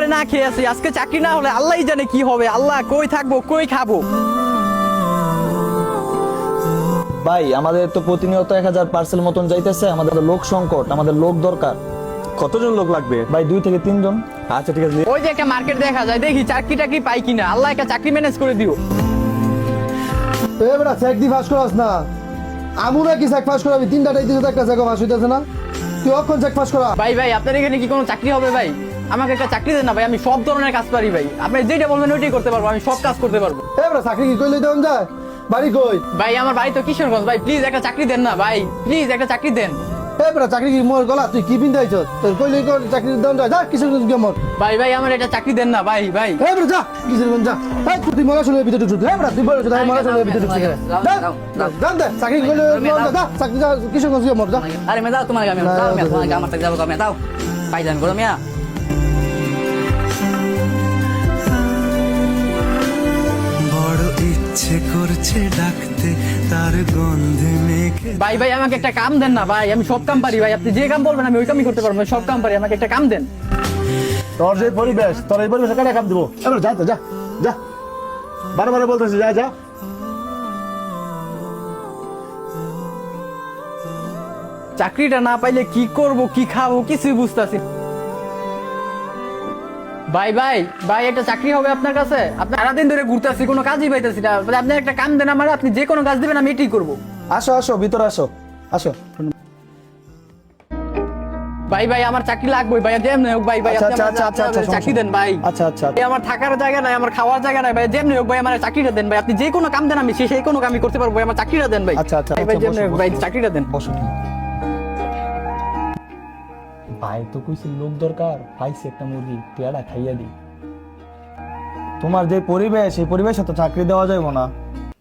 ধরে না খেয়ে আছি, আজকে চাকরি না হলে আল্লাহই জানে কি হবে। আল্লাহ, কই থাকবো, কই খাবো। ভাই আমাদের তো প্রতিনিয়ত 1000 পার্সেল মতন যাইতেছে, আমাদের লোক সংকট, আমাদের লোক দরকার। কতজন লোক লাগবে? ভাই 2 থেকে 3 জন। আচ্ছা ঠিক আছে। ওই যে একটা মার্কেট দেখা যায়, দেখি চাকরি টাকরি পাই কিনা। আল্লাহ একটা চাকরি ম্যানেজ করে দিও। এবারে চেক দি ফাঁস করাস না, আমুরা কি চেক ফাঁস করাবি? 3টাই দিতে একটা চেক ফাঁস হইতেছে না, তুই অক্ষণ চেক ফাঁস করা। ভাই ভাই, আপনার এখানে কি কোনো চাকরি হবে ভাই? আমাকে একটা চাকরি দেন না ভাই, আমি সব ধরনের কাজ পারি ভাই। আপনি যেটা বলবেন ওইটাই করতে পারবো, আমি সব কাজ করতে পারবো। এবারে চাকরি কি কইলে দেন যায়? বাড়ি কই? ভাই আমার বাড়ি তো কিশোরগঞ্জ ভাই, প্লিজ একটা চাকরি দেন না ভাই, প্লিজ একটা চাকরি দেন। এবারে চাকরি কি মোর গলা? তুই কি পিন্দাইছ? তোর কইলে চাকরি দেন যায়? যা কিসের গেমর। ভাই ভাই, আমার একটা চাকরি দেন না ভাই ভাই। এবারে যা কিসের গঞ্জা। এই তুই মরা শুনে ভিতরে ঢুকছিস। এবারে তুই বড় শুনে মরা শুনে ভিতরে ঢুকছিস। জান দে চাকরি কইলে যা চাকরি যা কিসের গঞ্জা গেমর যা। আরে মেয়ে দাও তোমার আমি দাও মেয়ে তোমার আমার থেকে যাবো মেয়ে দাও পাইজান করো মিয়া। বড় ইচ্ছে করছে ডাকতে তার গন্ধে মেখে। ভাই ভাই, আমাকে একটা কাম দেন না ভাই, আমি সব কাম পারি ভাই। আপনি যে কাম বলবেন আমি ওই কামই করতে পারবো, আমি সব কাম পারি, আমাকে একটা কাম দেন। তোর যে পরিবেশ, তোর এই পরিবেশে কাটা কাম দিব। এবারে যা তো যা যা, বারে বলতেছি যা যা। চাকরিটা না পাইলে কি করব, কি খাবো, কিছুই বুঝতেছি। ভাই ভাই ভাই, একটা চাকরি হবে আপনার কাছে? আপনি সারাদিন ধরে ঘুরতেছি, কোনো কাজই পাইতেছি না। আপনি একটা কাম দেন আমার, আপনি যে কোনো কাজ দিবেন আমি এটাই করবো। আসো আসো ভিতরে আসো, আসো। ভাই ভাই, আমার চাকরি লাগবে ভাই, যেমনি হোক ভাই ভাই, আচ্ছা, আপনি আচ্ছা, আমার আচ্ছা, আচ্ছা, চাকরি দেন ভাই। আচ্ছা আচ্ছা এই আমার থাকার জায়গা নাই, আমার খাওয়ার জায়গা নাই ভাই, যেমনি হোক ভাই আমার চাকরিটা দেন ভাই। আপনি যে কোনো কাম দেন আমি সেই কোনো কামই করতে পারবো ভাই, আমার চাকরিটা দেন ভাই। আচ্ছা, আচ্ছা, ভাই ভাই, আচ্ছা, যেমনি হোক বসো, ভাই, বসো। চাকরিটা দেন। বসো। ভাই তো কইছিল লোক দরকার, পাইছে একটা মুরগি, পেয়ারা খাইয়া দি। তোমার যে পরিবেশ, এই পরিবেশে তো চাকরি দেওয়া যাবে না।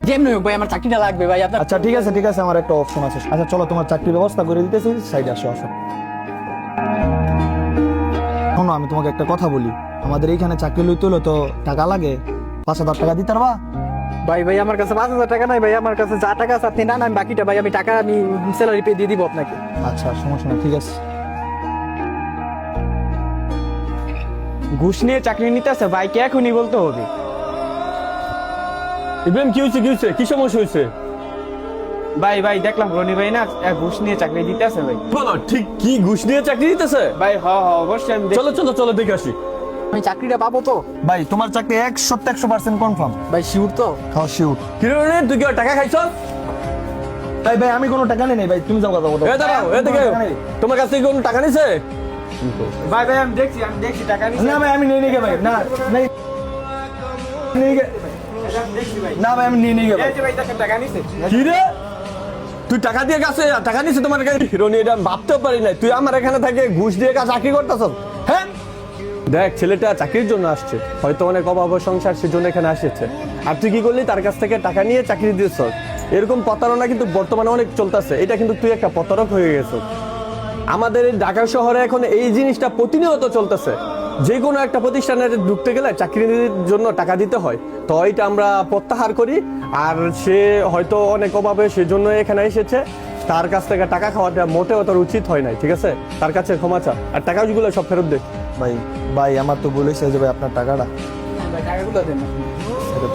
যেমনি হোক ভাই, আমার চাকরিটা লাগবে ভাই। আপনার আচ্ছা ঠিক আছে ঠিক আছে, আমার একটা অপশন আছে। আচ্ছা চলো, তোমার চাকরির ব্যবস্থা করে দিতেছি, সাইডে আসো আসো। শোনো, আমি তোমাকে একটা কথা বলি, আমাদের এইখানে চাকরি লইতে হলে তো টাকা লাগে। 5000 টাকা দিতে পারবা? ভাই ভাই, আমার কাছে 5000 টাকা নাই ভাই, আমার কাছে যা টাকা আছে আপনি না আমি বাকিটা ভাই, আমি টাকা আমি স্যালারি পে দিয়ে দিব আপনাকে। আচ্ছা সমস্যা না, ঠিক আছে। ঘুষ নিয়ে চাকরি নিতে আছে ভাইকে এখনই বলতে হবে। ইব্রাহিম কি হয়েছে, কি হয়েছে, কি সমস্যা হয়েছে? ভাই ভাই, দেখলাম রনি ভাই না ঘুষ নিয়ে চাকরি দিতে আছে ভাই। বলো ঠিক কি ঘুষ নিয়ে চাকরি দিতেছে? ভাই হ হ, অবশ্যই আমি চলো চলো চলো দেখে আসি। আমি চাকরিটা পাবো তো? ভাই তোমার চাকরি 100% কনফার্ম। ভাই শিওর তো? হ্যাঁ শিওর। কি রে রনি, তুই কি আর টাকা খাইছ? ভাই ভাই আমি কোনো টাকা নেই ভাই, তুমি যাও কথা বলো। এ দাঁড়াও, এ দেখে তোমার কাছ থেকে কোনো টাকা নিছে? ভাই ভাই, আমি দেখছি টাকা নিচ্ছে। না ভাই আমি নিয়ে নিয়ে ভাই, না নেই নিয়ে গে- না ভাই আমি নিয়ে নিয়ে ভাই। এই যে ভাই দেখেন টাকা নিচ্ছে। কি রে, তুই টাকা দিয়ে গেছে, টাকা নিছে তোমার কাছে? রনি, এটা আমি ভাবতেও পারি না তুই আমার এখানে থাকে ঘুষ দিয়ে কাজ চাকরি করতেছ। হ্যাঁ দেখ, ছেলেটা চাকরির জন্য আসছে, হয়তো অনেক অভাব সংসার, সেজন্য এখানে আসছে। আর তুই কি করলি, তার কাছ থেকে টাকা নিয়ে চাকরি দিয়েছ। এরকম প্রতারণা কিন্তু বর্তমানে অনেক চলতেছে, এটা কিন্তু তুই একটা প্রতারক হয়ে গেছ। আমাদের এই ঢাকা শহরে এখন এই জিনিসটা প্রতিনিয়ত চলতেছে। যে কোনো একটা প্রতিষ্ঠানে ঢুকতে গেলে চাকরির জন্য টাকা দিতে হয়, তো এটা আমরা প্রত্যাহার করি। আর সে হয়তো অনেক অভাবে সেজন্য এখানে এসেছে, তার কাছ থেকে টাকা খাওয়াটা মোটেও তোর উচিত হয় নাই, ঠিক আছে? তার কাছে ক্ষমা চা, আর টাকাগুলো সব ফেরত দে। ভাই ভাই আমার তো বলেছে যে ভাই আপনার টাকাটা ভাই টাকাগুলো দেন। ফেরত